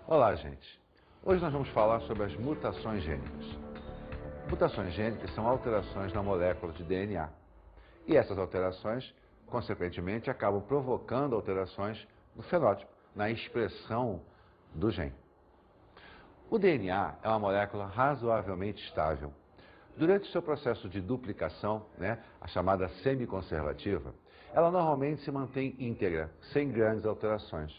Olá, gente. Hoje nós vamos falar sobre as mutações gênicas. Mutações gênicas são alterações na molécula de DNA. E essas alterações, consequentemente, acabam provocando alterações no fenótipo, na expressão do gene. O DNA é uma molécula razoavelmente estável. Durante o seu processo de duplicação, a chamada semiconservativa, ela normalmente se mantém íntegra, sem grandes alterações.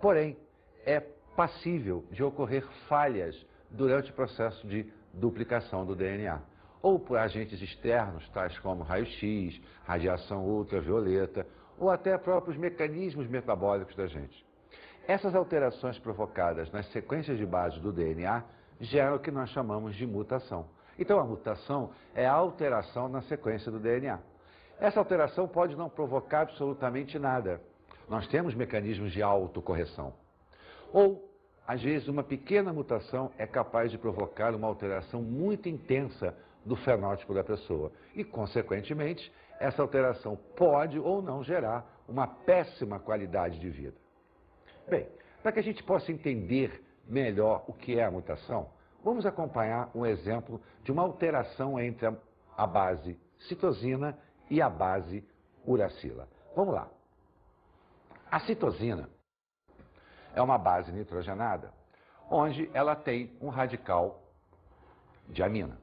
Porém, é passível de ocorrer falhas durante o processo de duplicação do DNA, ou por agentes externos, tais como raio-x, radiação ultravioleta, ou até próprios mecanismos metabólicos da gente. Essas alterações provocadas nas sequências de base do DNA geram o que nós chamamos de mutação. Então, a mutação é a alteração na sequência do DNA. Essa alteração pode não provocar absolutamente nada. Nós temos mecanismos de autocorreção. Ou, às vezes, uma pequena mutação é capaz de provocar uma alteração muito intensa do fenótipo da pessoa. E, consequentemente, essa alteração pode ou não gerar uma péssima qualidade de vida. Bem, para que a gente possa entender melhor o que é a mutação, vamos acompanhar um exemplo de uma alteração entre a base citosina e a base uracila. Vamos lá. A citosina é uma base nitrogenada, onde ela tem um radical de amina.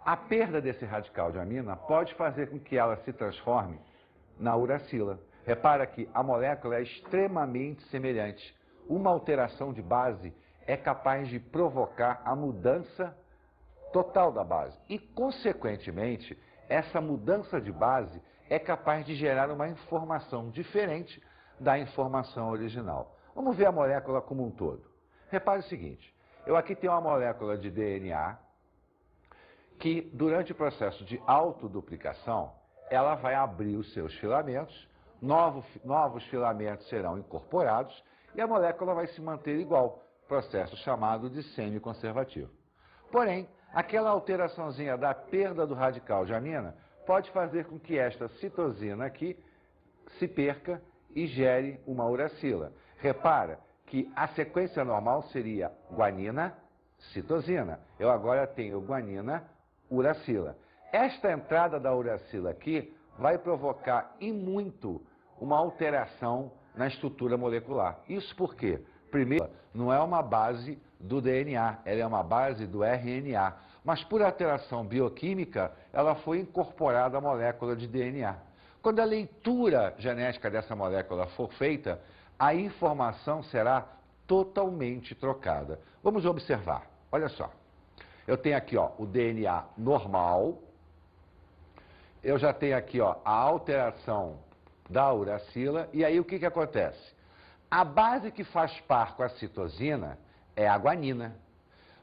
A perda desse radical de amina pode fazer com que ela se transforme na uracila. Repara que a molécula é extremamente semelhante. Uma alteração de base é capaz de provocar a mudança total da base. E, consequentemente, essa mudança de base é capaz de gerar uma informação diferente da informação original. Vamos ver a molécula como um todo. Repare o seguinte, eu aqui tenho uma molécula de DNA que, durante o processo de autoduplicação, ela vai abrir os seus filamentos, novos filamentos serão incorporados e a molécula vai se manter igual, processo chamado de semiconservativo. Porém, aquela alteraçãozinha da perda do radical de amina pode fazer com que esta citosina aqui se perca e gere uma uracila. Repara que a sequência normal seria guanina, citosina. Eu agora tenho guanina, uracila. Esta entrada da uracila aqui vai provocar e muito uma alteração na estrutura molecular. Isso por quê? Primeiro, não é uma base do DNA, ela é uma base do RNA. Mas por alteração bioquímica, ela foi incorporada à molécula de DNA. Quando a leitura genética dessa molécula for feita, a informação será totalmente trocada. Vamos observar. Olha só. Eu tenho aqui o DNA normal. Eu já tenho aqui a alteração da uracila. E aí o que acontece? A base que faz par com a citosina é a guanina.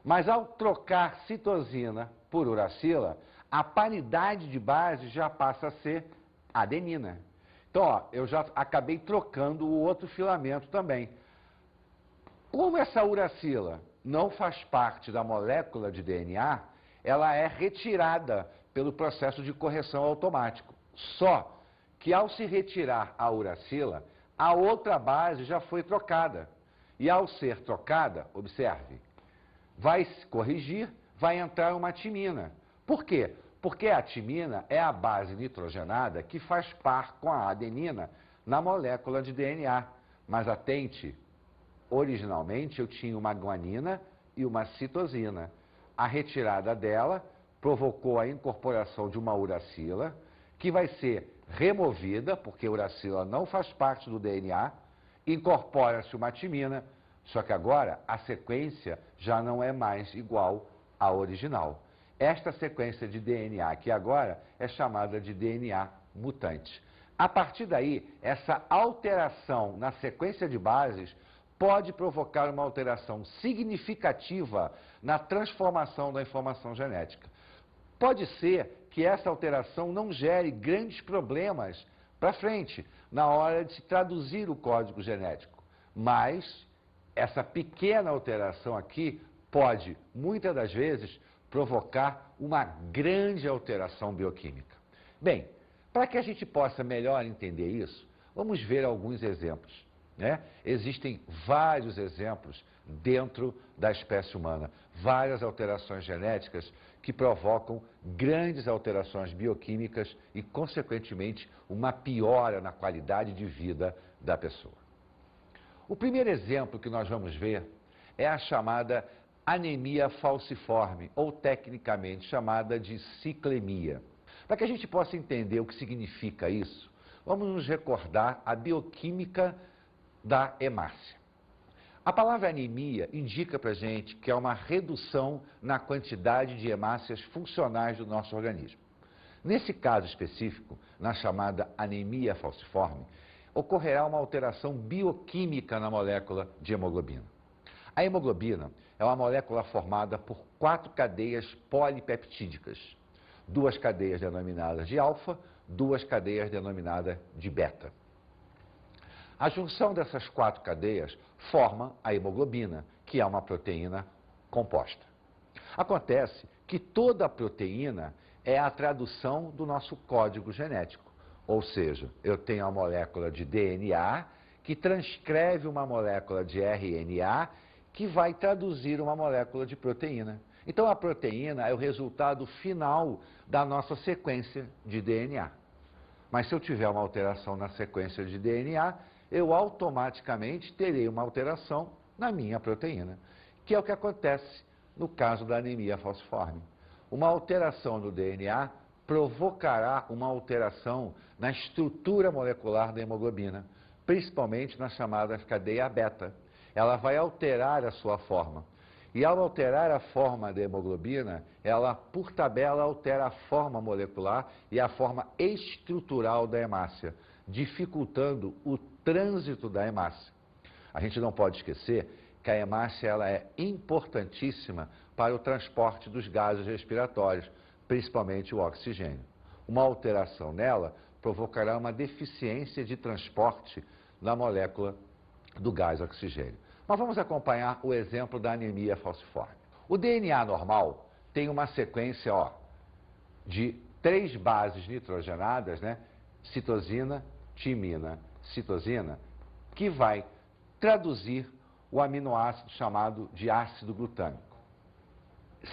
Mas ao trocar citosina por uracila, a paridade de base já passa a ser adenina. Então, eu já acabei trocando o outro filamento também. Como essa uracila não faz parte da molécula de DNA, ela é retirada pelo processo de correção automático. Só que ao se retirar a uracila, a outra base já foi trocada. E ao ser trocada, observe, vai se corrigir, vai entrar uma timina. Por quê? Porque a timina é a base nitrogenada que faz par com a adenina na molécula de DNA. Mas atente, originalmente eu tinha uma guanina e uma citosina. A retirada dela provocou a incorporação de uma uracila, que vai ser removida, porque a uracila não faz parte do DNA, incorpora-se uma timina, só que agora a sequência já não é mais igual à original. Esta sequência de DNA aqui agora é chamada de DNA mutante. A partir daí, essa alteração na sequência de bases pode provocar uma alteração significativa na transformação da informação genética. Pode ser que essa alteração não gere grandes problemas para frente, na hora de se traduzir o código genético, mas essa pequena alteração aqui pode, muitas das vezes, provocar uma grande alteração bioquímica. Bem, para que a gente possa melhor entender isso, vamos ver alguns exemplos. Existem vários exemplos dentro da espécie humana. Várias alterações genéticas que provocam grandes alterações bioquímicas e, consequentemente, uma piora na qualidade de vida da pessoa. O primeiro exemplo que nós vamos ver é a chamada anemia falciforme, ou tecnicamente chamada de ciclemia. Para que a gente possa entender o que significa isso, vamos nos recordar a bioquímica da hemácia. A palavra anemia indica para a gente que é uma redução na quantidade de hemácias funcionais do nosso organismo. Nesse caso específico, na chamada anemia falciforme, ocorrerá uma alteração bioquímica na molécula de hemoglobina. A hemoglobina é uma molécula formada por 4 cadeias polipeptídicas, 2 cadeias denominadas de alfa, 2 cadeias denominadas de beta. A junção dessas 4 cadeias forma a hemoglobina, que é uma proteína composta. Acontece que toda proteína é a tradução do nosso código genético, ou seja, eu tenho a molécula de DNA que transcreve uma molécula de RNA que vai traduzir uma molécula de proteína. Então a proteína é o resultado final da nossa sequência de DNA. Mas se eu tiver uma alteração na sequência de DNA, eu automaticamente terei uma alteração na minha proteína, que é o que acontece no caso da anemia falciforme. Uma alteração no DNA provocará uma alteração na estrutura molecular da hemoglobina, principalmente na chamada cadeia beta. Ela vai alterar a sua forma. E ao alterar a forma da hemoglobina, ela, por tabela, altera a forma molecular e a forma estrutural da hemácia, dificultando o trânsito da hemácia. A gente não pode esquecer que a hemácia ela é importantíssima para o transporte dos gases respiratórios, principalmente o oxigênio. Uma alteração nela provocará uma deficiência de transporte na molécula do gás oxigênio. Mas vamos acompanhar o exemplo da anemia falciforme. O DNA normal tem uma sequência de 3 bases nitrogenadas, citosina, timina, citosina, que vai traduzir o aminoácido chamado de ácido glutâmico.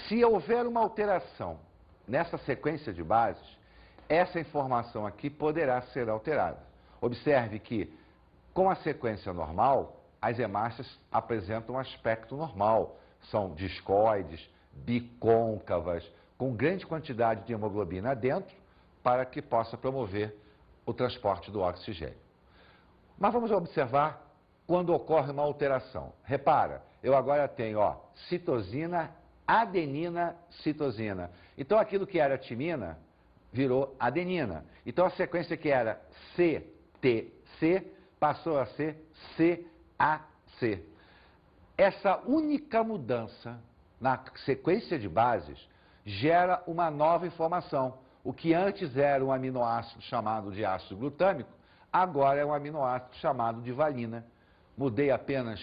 Se houver uma alteração nessa sequência de bases, essa informação aqui poderá ser alterada. Observe que, com a sequência normal, as hemácias apresentam um aspecto normal. São discoides, bicôncavas, com grande quantidade de hemoglobina dentro, para que possa promover o transporte do oxigênio. Mas vamos observar quando ocorre uma alteração. Repara, eu agora tenho citosina, adenina, citosina. Então aquilo que era timina virou adenina. Então a sequência que era CTC passou a ser CAC. Essa única mudança na sequência de bases gera uma nova informação. O que antes era um aminoácido chamado de ácido glutâmico, agora é um aminoácido chamado de valina. Mudei apenas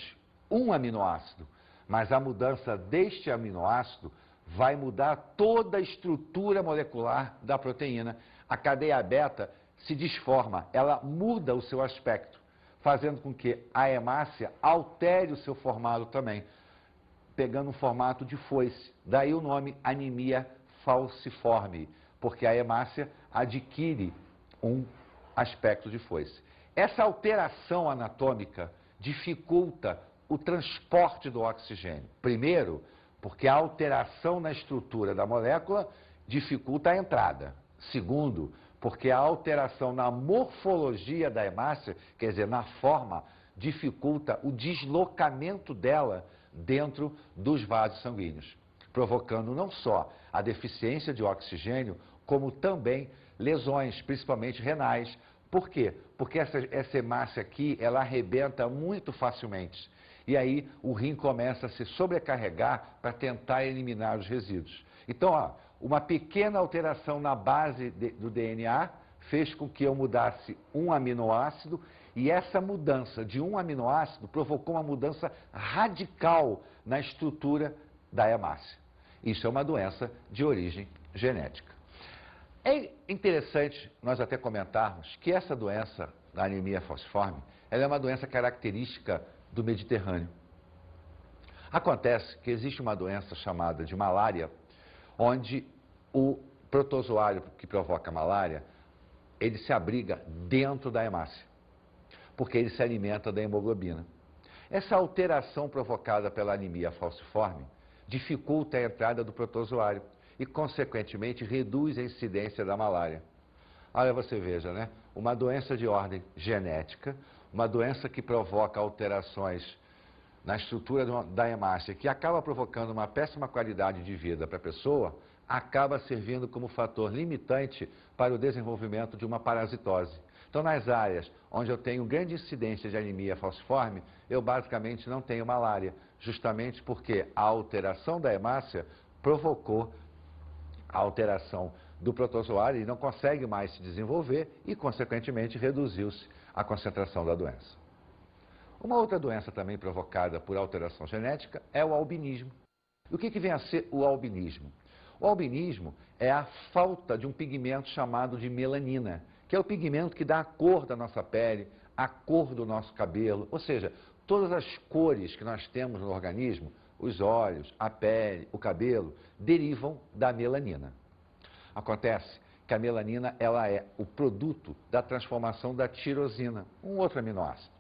um aminoácido, mas a mudança deste aminoácido vai mudar toda a estrutura molecular da proteína. A cadeia beta se desforma, ela muda o seu aspecto, fazendo com que a hemácia altere o seu formato também, pegando um formato de foice. Daí o nome anemia falciforme, porque a hemácia adquire um aspecto de foice. Essa alteração anatômica dificulta o transporte do oxigênio. Primeiro, porque a alteração na estrutura da molécula dificulta a entrada. Segundo, porque a alteração na morfologia da hemácia, quer dizer, na forma, dificulta o deslocamento dela dentro dos vasos sanguíneos, provocando não só a deficiência de oxigênio, como também lesões, principalmente renais. Por quê? Porque essa hemácia aqui, ela arrebenta muito facilmente. E aí o rim começa a se sobrecarregar para tentar eliminar os resíduos. Então, uma pequena alteração na base do DNA fez com que eu mudasse um aminoácido, e essa mudança de um aminoácido provocou uma mudança radical na estrutura da hemácia. Isso é uma doença de origem genética. É interessante nós até comentarmos que essa doença, a anemia falciforme, ela é uma doença característica do Mediterrâneo. Acontece que existe uma doença chamada de malária, onde o protozoário que provoca a malária, ele se abriga dentro da hemácia, porque ele se alimenta da hemoglobina. Essa alteração provocada pela anemia falciforme dificulta a entrada do protozoário e, consequentemente, reduz a incidência da malária. Olha, você veja, né? Uma doença de ordem genética, uma doença que provoca alterações na estrutura da hemácia, que acaba provocando uma péssima qualidade de vida para a pessoa, acaba servindo como fator limitante para o desenvolvimento de uma parasitose. Então, nas áreas onde eu tenho grande incidência de anemia falciforme, eu basicamente não tenho malária, justamente porque a alteração da hemácia provocou a alteração do protozoário e não consegue mais se desenvolver e, consequentemente, reduziu-se a concentração da doença. Uma outra doença também provocada por alteração genética é o albinismo. E o que vem a ser o albinismo? O albinismo é a falta de um pigmento chamado de melanina, que é o pigmento que dá a cor da nossa pele, a cor do nosso cabelo, ou seja, todas as cores que nós temos no organismo, os olhos, a pele, o cabelo, derivam da melanina. Acontece que a melanina ela é o produto da transformação da tirosina, um outro aminoácido.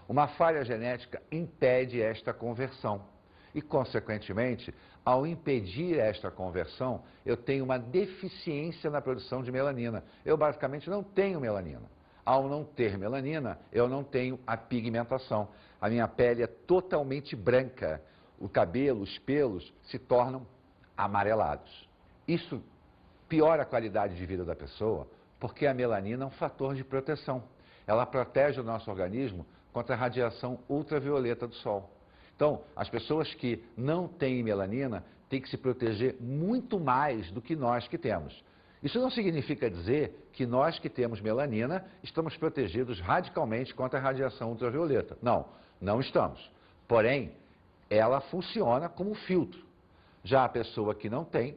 Uma falha genética impede esta conversão e, consequentemente, ao impedir esta conversão, eu tenho uma deficiência na produção de melanina. Eu basicamente não tenho melanina. Ao não ter melanina, eu não tenho a pigmentação. A minha pele é totalmente branca. O cabelo, os pelos se tornam amarelados. Isso piora a qualidade de vida da pessoa, porque a melanina é um fator de proteção. Ela protege o nosso organismo contra a radiação ultravioleta do sol. Então, as pessoas que não têm melanina têm que se proteger muito mais do que nós que temos. Isso não significa dizer que nós que temos melanina estamos protegidos radicalmente contra a radiação ultravioleta. Não, não estamos. Porém, ela funciona como filtro. Já a pessoa que não tem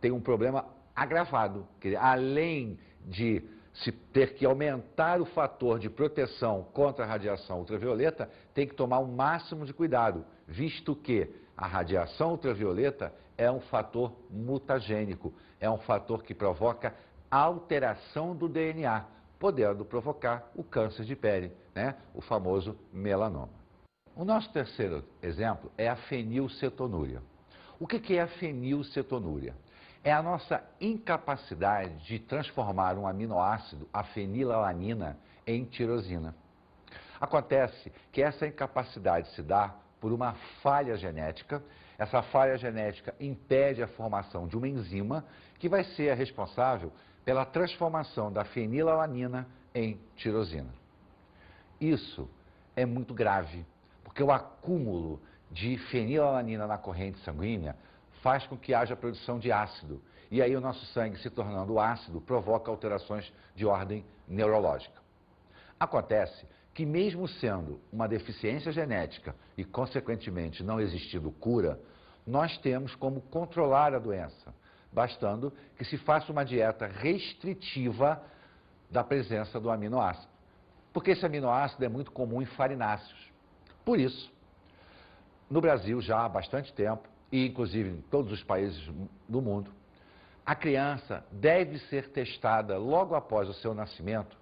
um problema agravado, que além de se ter que aumentar o fator de proteção contra a radiação ultravioleta, tem que tomar o máximo de cuidado, visto que a radiação ultravioleta é um fator mutagênico, é um fator que provoca alteração do DNA, podendo provocar o câncer de pele, né? O famoso melanoma. O nosso terceiro exemplo é a fenilcetonúria. O que é a fenilcetonúria? É a nossa incapacidade de transformar um aminoácido, a fenilalanina, em tirosina. Acontece que essa incapacidade se dá por uma falha genética. Essa falha genética impede a formação de uma enzima que vai ser a responsável pela transformação da fenilalanina em tirosina. Isso é muito grave, porque o acúmulo de fenilalanina na corrente sanguínea faz com que haja produção de ácido. E aí o nosso sangue, se tornando ácido, provoca alterações de ordem neurológica. Acontece que mesmo sendo uma deficiência genética e, consequentemente, não existindo cura, nós temos como controlar a doença, bastando que se faça uma dieta restritiva da presença do aminoácido. Porque esse aminoácido é muito comum em farináceos. Por isso, no Brasil, já há bastante tempo, e inclusive em todos os países do mundo, a criança deve ser testada logo após o seu nascimento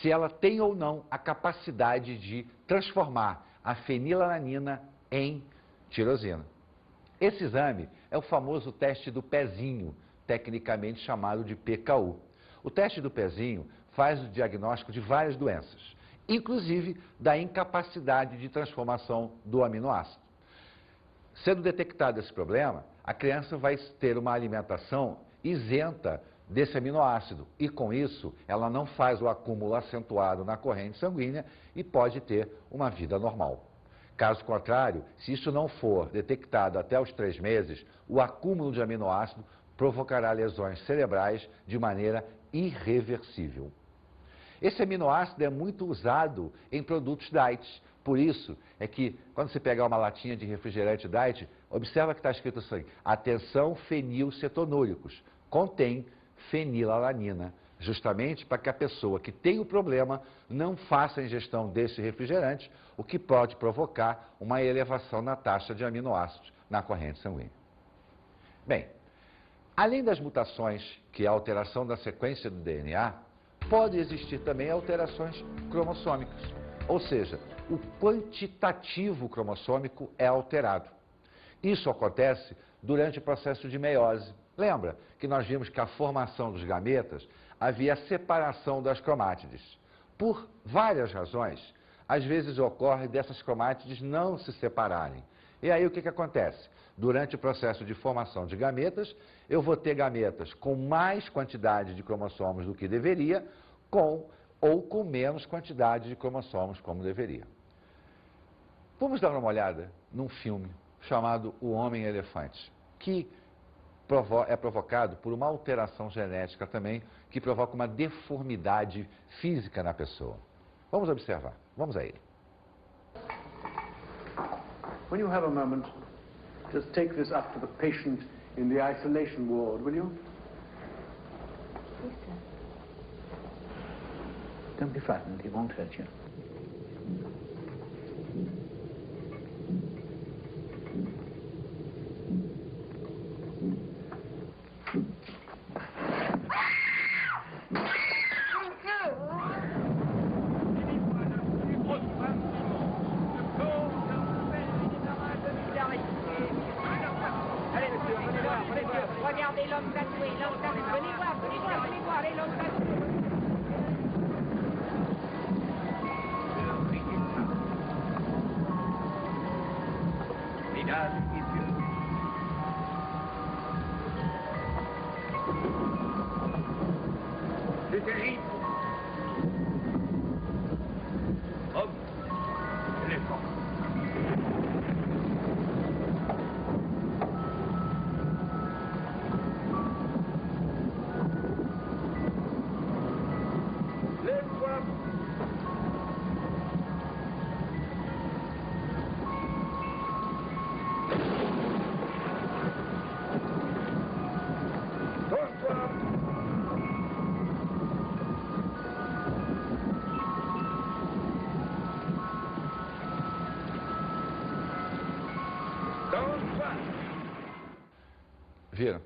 se ela tem ou não a capacidade de transformar a fenilalanina em tirosina. Esse exame é o famoso teste do pezinho, tecnicamente chamado de PKU. O teste do pezinho faz o diagnóstico de várias doenças, inclusive da incapacidade de transformação do aminoácido. Sendo detectado esse problema, a criança vai ter uma alimentação isenta desse aminoácido e, com isso, ela não faz o acúmulo acentuado na corrente sanguínea e pode ter uma vida normal. Caso contrário, se isso não for detectado até os 3 meses, o acúmulo de aminoácido provocará lesões cerebrais de maneira irreversível. Esse aminoácido é muito usado em produtos diet. Por isso é que, quando você pegar uma latinha de refrigerante diet, observa que está escrito assim: atenção fenilcetonúricos, contém fenilalanina. justamente para que a pessoa que tem o problema não faça a ingestão desse refrigerante, o que pode provocar uma elevação na taxa de aminoácidos na corrente sanguínea. Bem, além das mutações, que é a alteração da sequência do DNA, pode existir também alterações cromossômicas, ou seja, o quantitativo cromossômico é alterado. Isso acontece durante o processo de meiose. Lembra que nós vimos que a formação dos gametas havia a separação das cromátides. Por várias razões, às vezes ocorre dessas cromátides não se separarem. E aí o que acontece? Durante o processo de formação de gametas, eu vou ter gametas com mais quantidade de cromossomos do que deveria, ou com menos quantidade de cromossomos como deveria. Vamos dar uma olhada num filme chamado O Homem-Elefante, que é provocado por uma alteração genética também, que provoca uma deformidade física na pessoa. Vamos observar, vamos a ele. When you have a moment, just take this up to the patient in the isolation ward, will you? Yes, sir. Don't be frightened, he won't hurt you. Regardez l'homme tatoué, venez voir, et l'homme tatoué. Mesdames et messieurs, c'est terrible. Homme, éléphant. Lève-toi. Tourne-toi. Tourne-toi. Viram?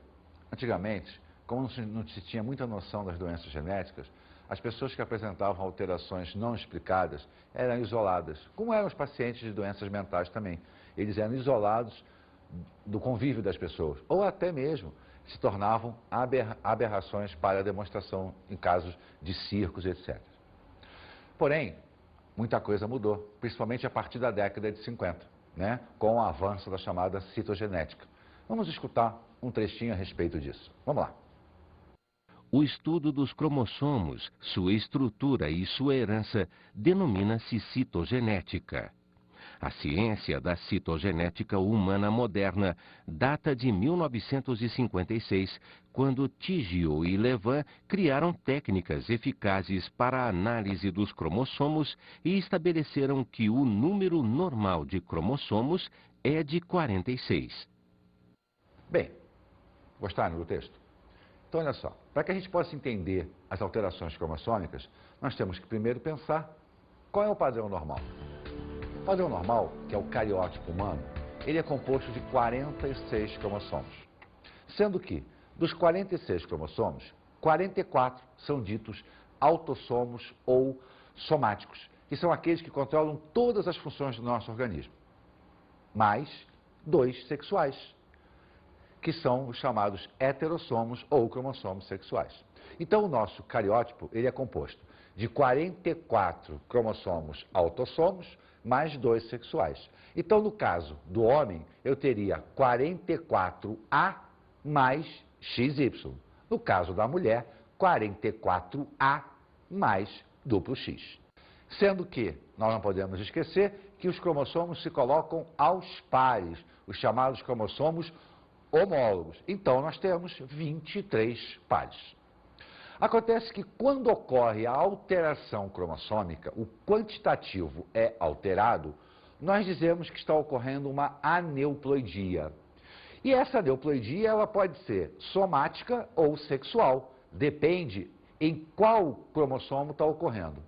Antigamente, como não se tinha muita noção das doenças genéticas, as pessoas que apresentavam alterações não explicadas eram isoladas, como eram os pacientes de doenças mentais também. Eles eram isolados do convívio das pessoas, ou até mesmo se tornavam aberrações para a demonstração em casos de circos, etc. Porém, muita coisa mudou, principalmente a partir da década de 50, né, com o avanço da chamada citogenética. Vamos escutar um trechinho a respeito disso. Vamos lá. O estudo dos cromossomos, sua estrutura e sua herança denomina-se citogenética. A ciência da citogenética humana moderna data de 1956, quando Tigio e Levin criaram técnicas eficazes para a análise dos cromossomos e estabeleceram que o número normal de cromossomos é de 46. Bem, gostaram do texto? Então, olha só, para que a gente possa entender as alterações cromossômicas, nós temos que primeiro pensar qual é o padrão normal. O padrão normal, que é o cariótipo humano, ele é composto de 46 cromossomos. Sendo que, dos 46 cromossomos, 44 são ditos autossomos ou somáticos, que são aqueles que controlam todas as funções do nosso organismo. Mais 2 sexuais, que são os chamados heterossomos ou cromossomos sexuais. Então, o nosso cariótipo ele é composto de 44 cromossomos autossomos mais 2 sexuais. Então, no caso do homem, eu teria 44A mais XY. No caso da mulher, 44A mais duplo X. Sendo que nós não podemos esquecer que os cromossomos se colocam aos pares, os chamados cromossomos homólogos. Então, nós temos 23 pares. Acontece que quando ocorre a alteração cromossômica, o quantitativo é alterado, nós dizemos que está ocorrendo uma aneuploidia. E essa aneuploidia ela pode ser somática ou sexual. Depende em qual cromossomo está ocorrendo.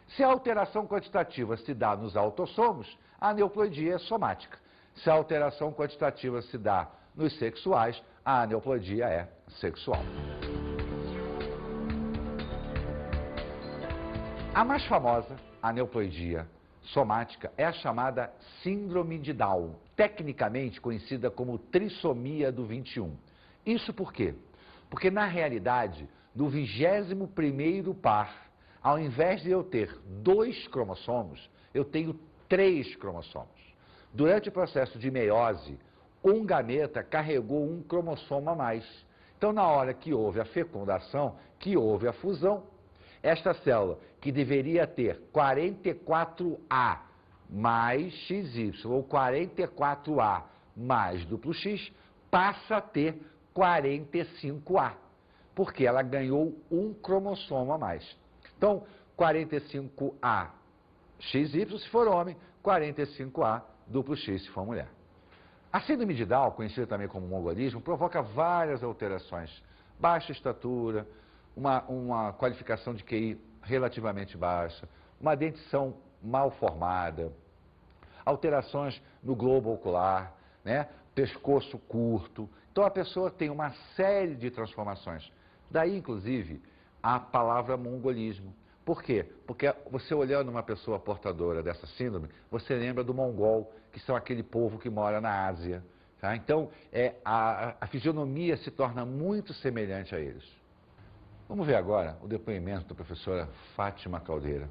Se a alteração quantitativa se dá nos autossomos, a aneuploidia é somática. Se a alteração quantitativa se dá nos sexuais, a aneuploidia é sexual. A mais famosa aneuploidia somática é a chamada síndrome de Down, tecnicamente conhecida como trissomia do 21. Isso por quê? Porque, na realidade, no 21º par, ao invés de eu ter 2 cromossomos, eu tenho 3 cromossomos. Durante o processo de meiose, um gameta carregou um cromossomo a mais. Então, na hora que houve a fecundação, que houve a fusão, esta célula, que deveria ter 44A mais XY, ou 44A mais duplo X, passa a ter 45A, porque ela ganhou um cromossomo a mais. Então, 45A XY se for homem, 45A duplo X se for mulher. A síndrome de Down, conhecida também como mongolismo, provoca várias alterações. Baixa estatura, uma qualificação de QI relativamente baixa, uma dentição mal formada, alterações no globo ocular, né? Pescoço curto. Então a pessoa tem uma série de transformações. Daí, inclusive, a palavra mongolismo. Por quê? Porque você olhando uma pessoa portadora dessa síndrome, você lembra do mongol, que são aquele povo que mora na Ásia. Tá? Então, a fisionomia se torna muito semelhante a eles. Vamos ver agora o depoimento da professora Fátima Caldeira,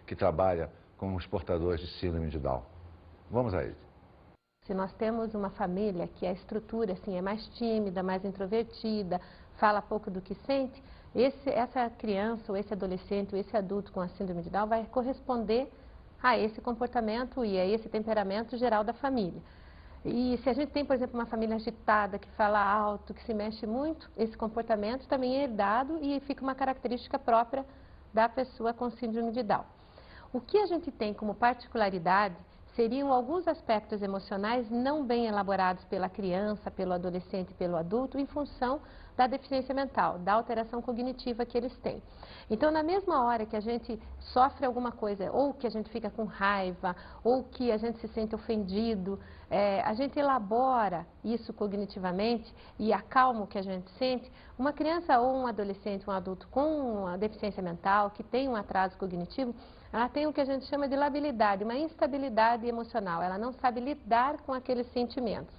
que trabalha com os portadores de síndrome de Down. Vamos a ele. Se nós temos uma família que a estrutura assim, é mais tímida, mais introvertida, fala pouco do que sente, essa criança, ou esse adolescente, ou esse adulto com a síndrome de Down vai corresponder a esse comportamento e a esse temperamento geral da família. E se a gente tem, por exemplo, uma família agitada, que fala alto, que se mexe muito, esse comportamento também é herdado e fica uma característica própria da pessoa com síndrome de Down. O que a gente tem como particularidade seriam alguns aspectos emocionais não bem elaborados pela criança, pelo adolescente e pelo adulto em função da deficiência mental, da alteração cognitiva que eles têm. Então, na mesma hora que a gente sofre alguma coisa, ou que a gente fica com raiva, ou que a gente se sente ofendido, a gente elabora isso cognitivamente e acalma o que a gente sente. Uma criança ou um adolescente, um adulto com uma deficiência mental, que tem um atraso cognitivo, ela tem o que a gente chama de labilidade, uma instabilidade emocional. Ela não sabe lidar com aqueles sentimentos.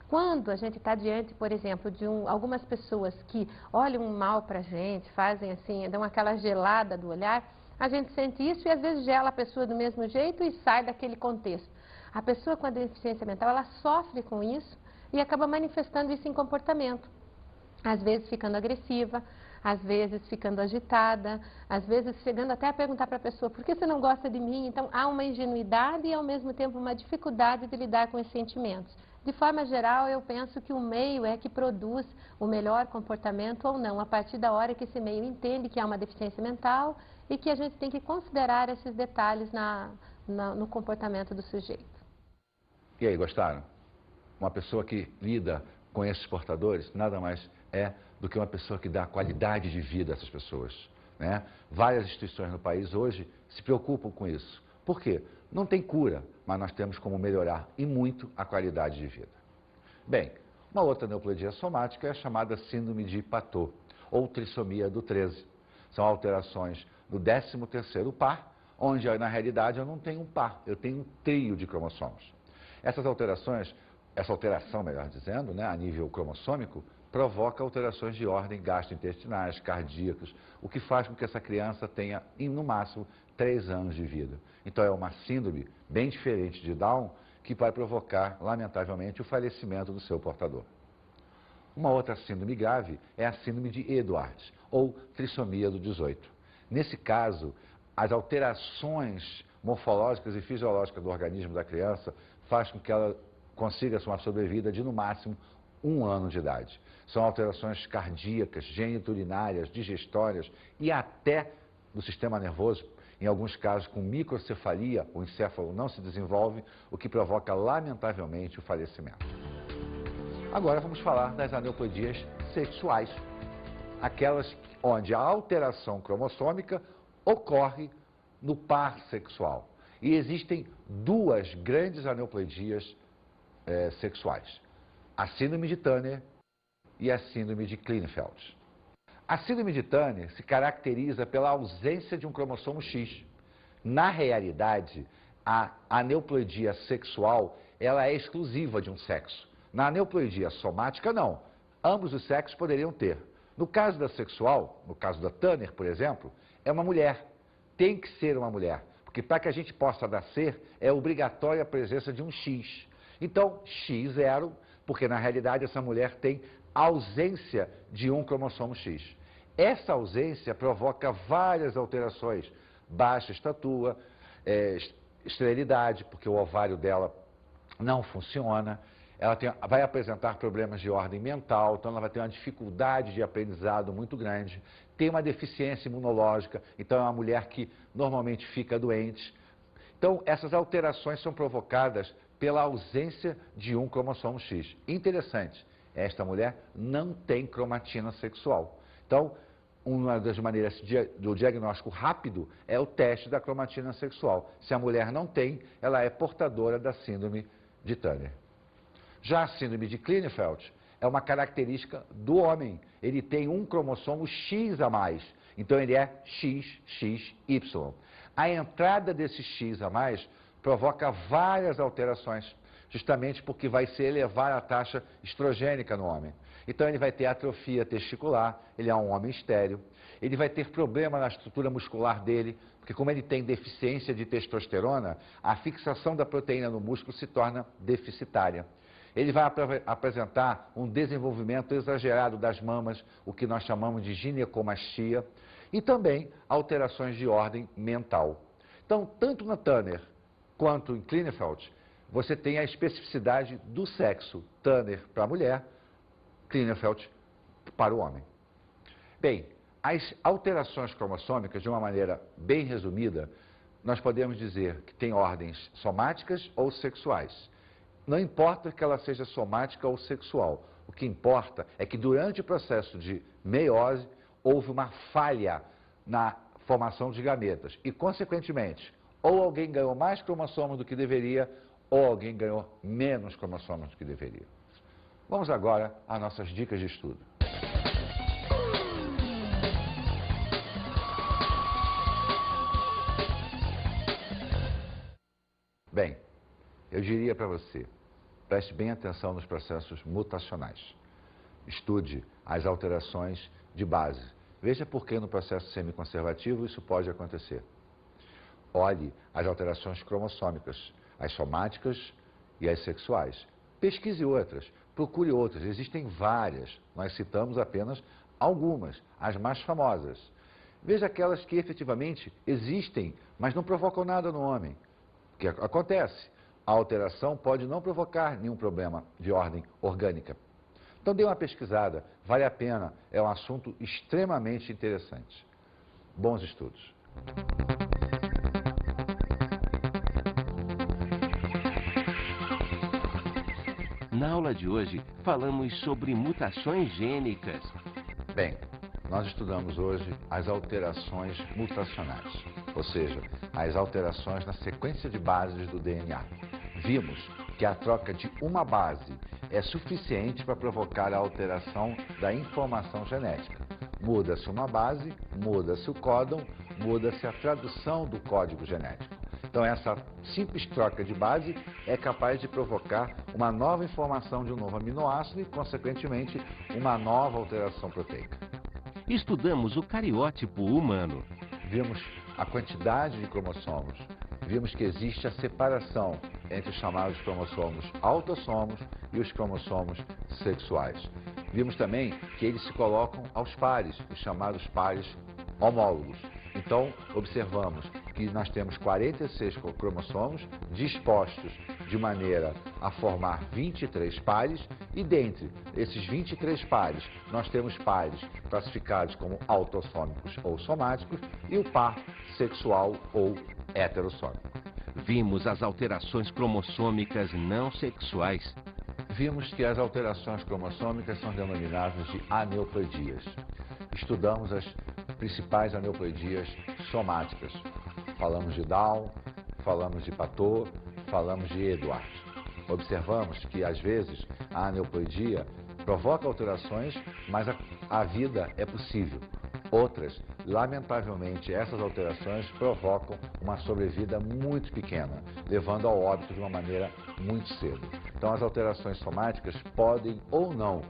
Quando a gente está diante, por exemplo, de algumas pessoas que olham mal para a gente, fazem assim, dão aquela gelada do olhar, a gente sente isso e às vezes gela a pessoa do mesmo jeito e sai daquele contexto. A pessoa com a deficiência mental, ela sofre com isso e acaba manifestando isso em comportamento. Às vezes ficando agressiva, às vezes ficando agitada, às vezes chegando até a perguntar para a pessoa, por que você não gosta de mim? Então há uma ingenuidade e ao mesmo tempo uma dificuldade de lidar com esses sentimentos. De forma geral, eu penso que o meio é que produz o melhor comportamento ou não, a partir da hora que esse meio entende que há uma deficiência mental e que a gente tem que considerar esses detalhes no comportamento do sujeito. E aí, gostaram? Uma pessoa que lida com esses portadores nada mais é do que uma pessoa que dá qualidade de vida a essas pessoas, né? Várias instituições no país hoje se preocupam com isso. Por quê? Não tem cura, mas nós temos como melhorar e muito a qualidade de vida. Bem, uma outra neoploidia somática é a chamada síndrome de Patot, ou trissomia do 13. São alterações no 13º par, onde na realidade eu não tenho um par, eu tenho um trio de cromossomos. Essas alterações, essa alteração, melhor dizendo, né, a nível cromossômico, provoca alterações de ordem gastrointestinais, cardíacas, o que faz com que essa criança tenha, no máximo, 3 anos de vida. Então é uma síndrome bem diferente de Down, que vai provocar, lamentavelmente, o falecimento do seu portador. Uma outra síndrome grave é a síndrome de Edwards, ou trissomia do 18. Nesse caso, as alterações morfológicas e fisiológicas do organismo da criança faz com que ela consiga uma sobrevida de, no máximo, 1 ano de idade. São alterações cardíacas, geniturinárias, digestórias e até do sistema nervoso. Em alguns casos, com microcefalia, o encéfalo não se desenvolve, o que provoca, lamentavelmente, o falecimento. Agora vamos falar das aneuploidias sexuais. Aquelas onde a alteração cromossômica ocorre no par sexual. E existem duas grandes aneuploidias sexuais, a síndrome de Turner e a síndrome de Klinefelter. A síndrome de Turner se caracteriza pela ausência de um cromossomo X. Na realidade, a aneuploidia sexual ela é exclusiva de um sexo. Na aneuploidia somática, não. Ambos os sexos poderiam ter. No caso da sexual, no caso da Turner, por exemplo, é uma mulher. Tem que ser uma mulher. Porque para que a gente possa nascer, é obrigatória a presença de um X. Então, X0, porque na realidade essa mulher tem ausência de um cromossomo X. Essa ausência provoca várias alterações. Baixa estatura, esterilidade, porque o ovário dela não funciona. Ela vai apresentar problemas de ordem mental, então ela vai ter uma dificuldade de aprendizado muito grande. Tem uma deficiência imunológica, então é uma mulher que normalmente fica doente. Então, essas alterações são provocadas pela ausência de um cromossomo X. Interessante, esta mulher não tem cromatina sexual. Então, uma das maneiras do diagnóstico rápido é o teste da cromatina sexual. Se a mulher não tem, ela é portadora da síndrome de Turner. Já a síndrome de Klinefelter é uma característica do homem. Ele tem um cromossomo X a mais, então ele é XXY. A entrada desse X a mais provoca várias alterações, justamente porque vai se elevar a taxa estrogênica no homem. Então ele vai ter atrofia testicular, ele é um homem estéril, ele vai ter problema na estrutura muscular dele, porque como ele tem deficiência de testosterona, a fixação da proteína no músculo se torna deficitária. Ele vai apresentar um desenvolvimento exagerado das mamas, o que nós chamamos de ginecomastia, e também alterações de ordem mental. Então, tanto na Turner quanto em Klinefelter, você tem a especificidade do sexo. Turner para a mulher, Klinefelter para o homem. Bem, as alterações cromossômicas, de uma maneira bem resumida, nós podemos dizer que tem ordens somáticas ou sexuais. Não importa que ela seja somática ou sexual. O que importa é que durante o processo de meiose houve uma falha na formação de gametas. E, consequentemente, ou alguém ganhou mais cromossomos do que deveria, ou alguém ganhou menos cromossomos do que deveria. Vamos agora às nossas dicas de estudo. Bem, eu diria para você, preste bem atenção nos processos mutacionais. Estude as alterações de base. Veja por que no processo semiconservativo isso pode acontecer. Olhe as alterações cromossômicas, as somáticas e as sexuais. Pesquise outras, procure outras, existem várias. Nós citamos apenas algumas, as mais famosas. Veja aquelas que efetivamente existem, mas não provocam nada no homem. O que acontece? A alteração pode não provocar nenhum problema de ordem orgânica. Então dê uma pesquisada, vale a pena, é um assunto extremamente interessante. Bons estudos. Na aula de hoje, falamos sobre mutações gênicas. Bem, nós estudamos hoje as alterações mutacionais, ou seja, as alterações na sequência de bases do DNA. Vimos que a troca de uma base é suficiente para provocar a alteração da informação genética. Muda-se uma base, muda-se o códon, muda-se a tradução do código genético. Então essa simples troca de base é capaz de provocar uma nova informação de um novo aminoácido e, consequentemente, uma nova alteração proteica. Estudamos o cariótipo humano. Vimos a quantidade de cromossomos. Vimos que existe a separação entre os chamados cromossomos autossomos e os cromossomos sexuais. Vimos também que eles se colocam aos pares, os chamados pares homólogos. Então, observamos que nós temos 46 cromossomos dispostos de maneira a formar 23 pares e dentre esses 23 pares nós temos pares classificados como autossômicos ou somáticos e o par sexual ou heterossômico. Vimos as alterações cromossômicas não sexuais. Vimos que as alterações cromossômicas são denominadas de aneuploidias. estudamos as principais aneuploidias somáticas. Falamos de Down, falamos de Patot, falamos de Edwards. Observamos que, às vezes, a aneuploidia provoca alterações, mas a vida é possível. Outras, lamentavelmente, essas alterações provocam uma sobrevida muito pequena, levando ao óbito de uma maneira muito cedo. Então, as alterações somáticas podem ou não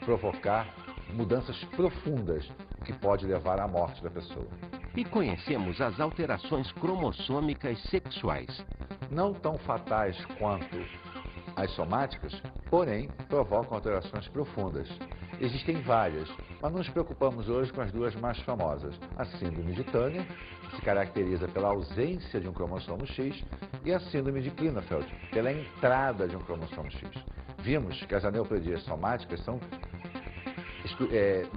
provocar mudanças profundas, que pode levar à morte da pessoa. E conhecemos as alterações cromossômicas sexuais. Não tão fatais quanto as somáticas, porém provocam alterações profundas. Existem várias, mas nos preocupamos hoje com as duas mais famosas. A síndrome de Turner, que se caracteriza pela ausência de um cromossomo X, e a síndrome de Klinefeld, pela entrada de um cromossomo X. Vimos que as aneuploidias somáticas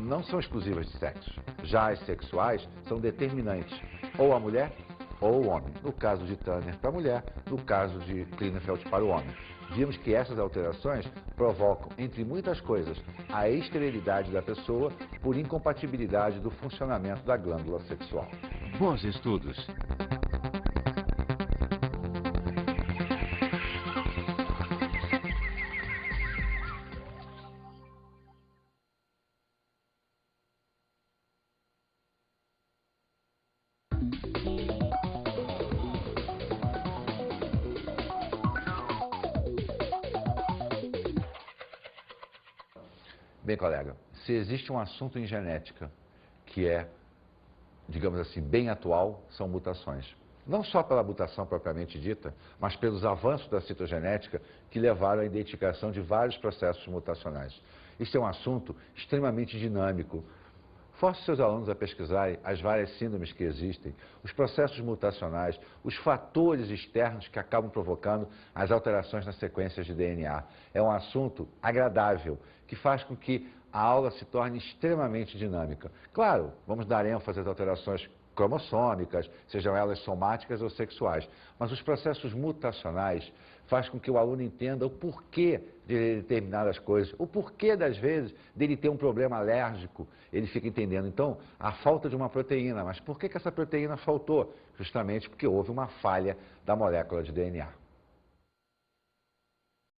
não são exclusivas de sexo. Já as sexuais são determinantes, ou a mulher ou o homem. No caso de Turner para a mulher, no caso de Klinefeld para o homem. Vimos que essas alterações provocam, entre muitas coisas, a esterilidade da pessoa por incompatibilidade do funcionamento da glândula sexual. Bons estudos. Bem, colega, se existe um assunto em genética que é, digamos assim, bem atual, são mutações. Não só pela mutação propriamente dita, mas pelos avanços da citogenética que levaram à identificação de vários processos mutacionais. Isso é um assunto extremamente dinâmico. Force seus alunos a pesquisarem as várias síndromes que existem, os processos mutacionais, os fatores externos que acabam provocando as alterações nas sequências de DNA. É um assunto agradável, que faz com que a aula se torne extremamente dinâmica. Claro, vamos dar ênfase às alterações cromossômicas, sejam elas somáticas ou sexuais, mas os processos mutacionais faz com que o aluno entenda o porquê de determinadas coisas, o porquê, das vezes, dele ter um problema alérgico, ele fica entendendo. Então, a falta de uma proteína, mas por que essa proteína faltou? Justamente porque houve uma falha da molécula de DNA.